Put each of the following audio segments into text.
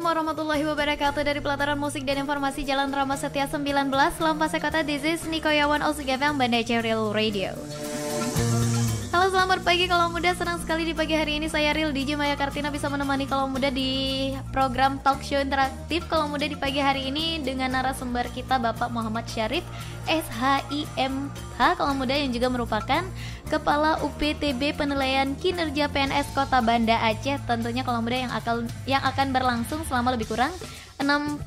warahmatullahi wabarakatuh. Dari pelataran musik dan informasi Jalan Rama Setia 19 Lampase Kota, this is Nikoyawan Osugavang Bandai Ceril Radio. Halo, selamat pagi kalau muda. Senang sekali di pagi hari ini saya Ril DJ Maya Kartina bisa menemani kalau muda di program talk show interaktif kalau muda di pagi hari ini dengan narasumber kita Bapak Muhammad Syarif SHIMH kalau muda yang juga merupakan Kepala UPTB Penilaian Kinerja PNS Kota Banda Aceh. Tentunya kalau muda yang akan berlangsung selama lebih kurang 60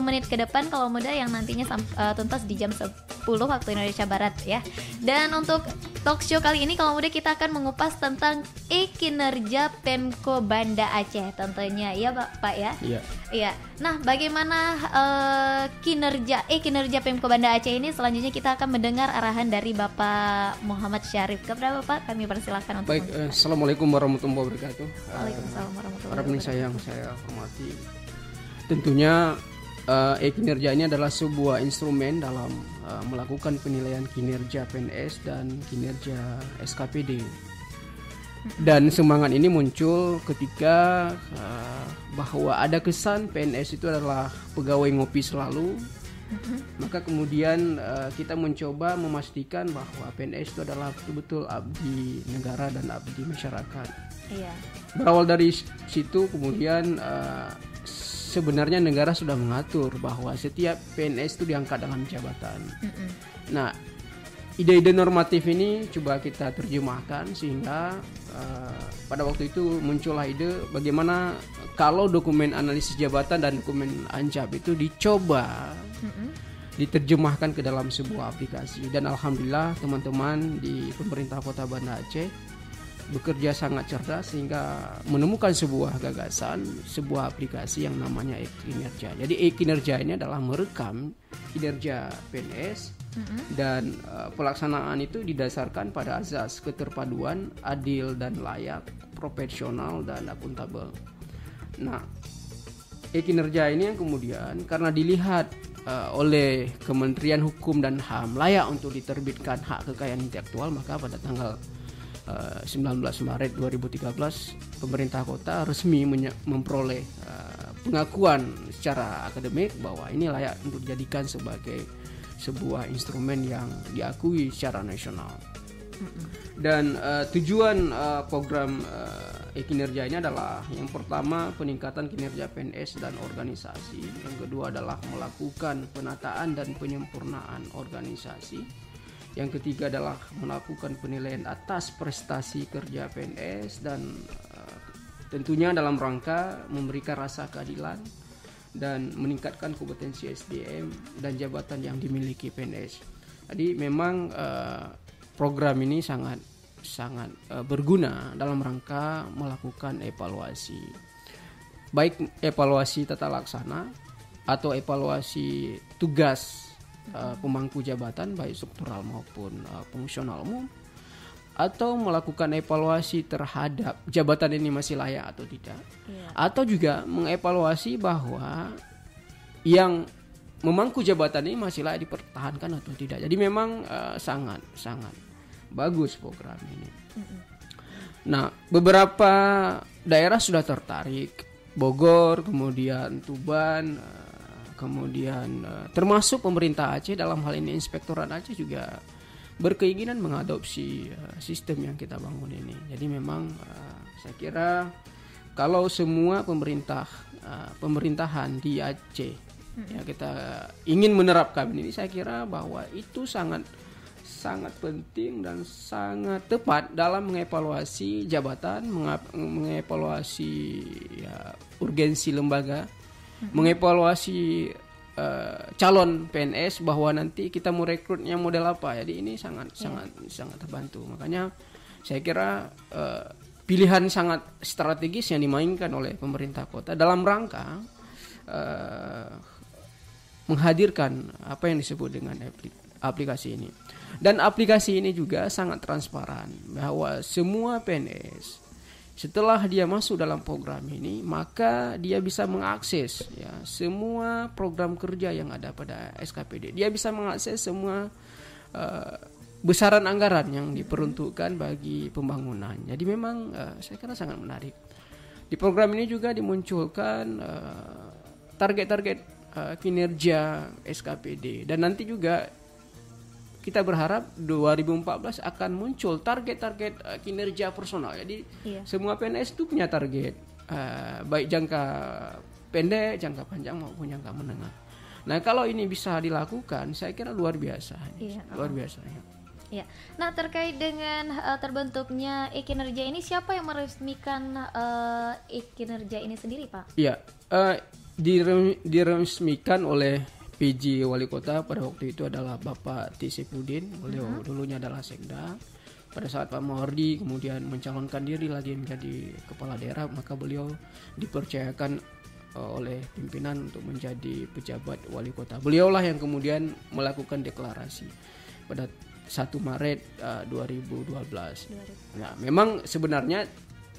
menit ke depan kalau muda yang nantinya tuntas di jam 10 waktu Indonesia Barat ya. Dan untuk talk show kali ini kalau muda kita akan mengupas tentang kinerja Pemko Banda Aceh tentunya ya Pak ya. Iya. Nah, bagaimana kinerja Pemko Banda Aceh ini? Selanjutnya kita akan mendengar arahan dari Bapak Muhammad Syarif. Kepada Bapak kami persilakan untuk. Baik, Assalamualaikum warahmatullahi wabarakatuh. Waalaikumsalam warahmatullahi Para wabarakatuh. yang saya hormati. Tentunya kinerja ini adalah sebuah instrumen dalam melakukan penilaian kinerja PNS dan kinerja SKPD. Dan semangat ini muncul ketika bahwa ada kesan PNS itu adalah pegawai ngopi selalu. Maka kemudian kita mencoba memastikan bahwa PNS itu adalah betul-betul abdi negara dan abdi masyarakat. Iya. Berawal dari situ kemudian sebenarnya negara sudah mengatur bahwa setiap PNS itu diangkat dalam jabatan. Nah, ide-ide normatif ini coba kita terjemahkan sehingga pada waktu itu muncullah ide bagaimana kalau dokumen analisis jabatan dan dokumen Anjab itu dicoba diterjemahkan ke dalam sebuah aplikasi. Dan alhamdulillah teman-teman di pemerintah Kota Banda Aceh bekerja sangat cerdas sehingga menemukan sebuah gagasan, sebuah aplikasi yang namanya e-kinerja. Jadi e-kinerja ini adalah merekam kinerja PNS dan pelaksanaan itu didasarkan pada azas keterpaduan, adil dan layak, profesional dan akuntabel. Nah, e-kinerja ini yang kemudian karena dilihat oleh Kementerian Hukum dan HAM layak untuk diterbitkan hak kekayaan intelektual, maka pada tanggal 19 Maret 2013 pemerintah kota resmi memperoleh pengakuan secara akademik bahwa ini layak untuk dijadikan sebagai sebuah instrumen yang diakui secara nasional. Dan tujuan program e-kinerja ini adalah yang pertama peningkatan kinerja PNS dan organisasi, yang kedua adalah melakukan penataan dan penyempurnaan organisasi, yang ketiga adalah melakukan penilaian atas prestasi kerja PNS dan tentunya dalam rangka memberikan rasa keadilan dan meningkatkan kompetensi SDM dan jabatan yang dimiliki PNS. Jadi memang program ini sangat berguna dalam rangka melakukan evaluasi, baik evaluasi tata laksana atau evaluasi tugas pemangku jabatan baik struktural maupun fungsional umum, atau melakukan evaluasi terhadap jabatan ini masih layak atau tidak, atau juga mengevaluasi bahwa yang memangku jabatan ini masih layak dipertahankan atau tidak. Jadi memang sangat bagus program ini. Nah, beberapa daerah sudah tertarik, Bogor, kemudian Tuban, kemudian termasuk pemerintah Aceh, dalam hal ini Inspektorat Aceh juga berkeinginan mengadopsi sistem yang kita bangun ini. Jadi memang saya kira kalau semua pemerintahan di Aceh ya kita ingin menerapkan ini, saya kira bahwa itu sangat penting dan sangat tepat dalam mengevaluasi jabatan, mengevaluasi urgensi lembaga, mengevaluasi calon PNS bahwa nanti kita mau rekrutnya model apa. Jadi ini sangat terbantu. Makanya saya kira pilihan sangat strategis yang dimainkan oleh pemerintah kota dalam rangka menghadirkan apa yang disebut dengan aplikasi ini. Dan aplikasi ini juga sangat transparan bahwa semua PNS setelah dia masuk dalam program ini, maka dia bisa mengakses semua program kerja yang ada pada SKPD. Dia bisa mengakses semua besaran anggaran yang diperuntukkan bagi pembangunan. Jadi memang saya kira sangat menarik. Di program ini juga dimunculkan target-target kinerja SKPD, dan nanti juga kita berharap 2014 akan muncul target-target kinerja personal. Jadi semua PNS itu punya target, baik jangka pendek, jangka panjang maupun jangka menengah. Nah, kalau ini bisa dilakukan, saya kira luar biasa. Luar biasa. Ya. Nah, terkait dengan terbentuknya e-kinerja ini, siapa yang meresmikan e-kinerja ini sendiri, Pak? Iya, diresmikan oleh PJ Wali Kota pada waktu itu adalah Bapak T. Saifuddin. Beliau dulunya adalah Sekda. Pada saat Pak Mawardi kemudian mencalonkan diri lagi menjadi kepala daerah, maka beliau dipercayakan oleh pimpinan untuk menjadi pejabat wali kota. Beliaulah yang kemudian melakukan deklarasi pada 1 Maret 2012. Nah, memang sebenarnya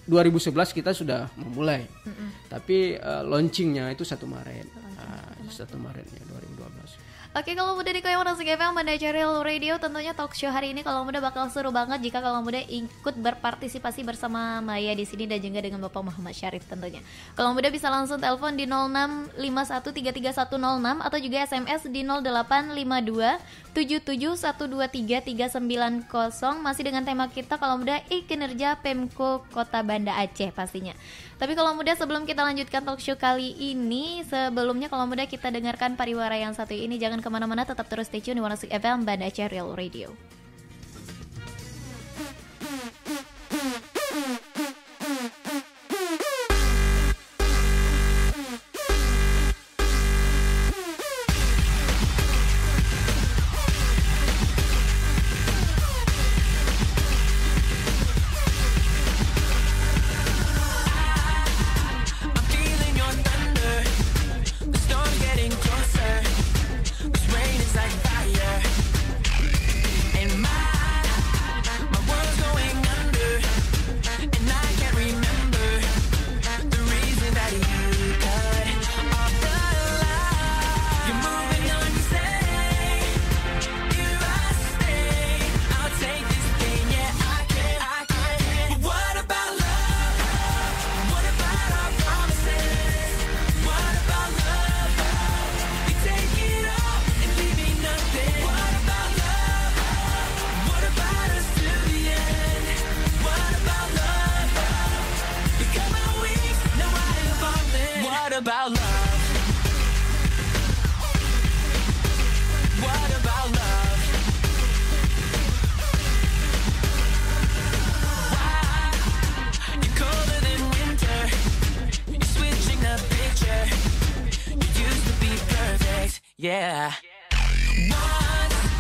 2011 kita sudah memulai, tapi launchingnya itu 1 Maret. 1 Maretnya 2012. Oke, kalau muda di Koyawan Musik FM Banda Ceril Radio, tentunya talk show hari ini kalau muda bakal seru banget jika kalau muda ikut berpartisipasi bersama Maya di sini dan juga dengan Bapak Muhammad Syarif tentunya. Kalau muda bisa langsung telepon di 0651333106 atau juga SMS di 085277123390, masih dengan tema kita kalau muda kinerja Pemko Kota Banda Aceh pastinya. Tapi kalau muda, sebelum kita lanjutkan talk show kali ini, sebelumnya kalau muda kita dengarkan pariwara yang satu ini. Jangan kemana-mana, tetap terus stay tune di Musik FM Banda Ceril Radio. Yeah. Once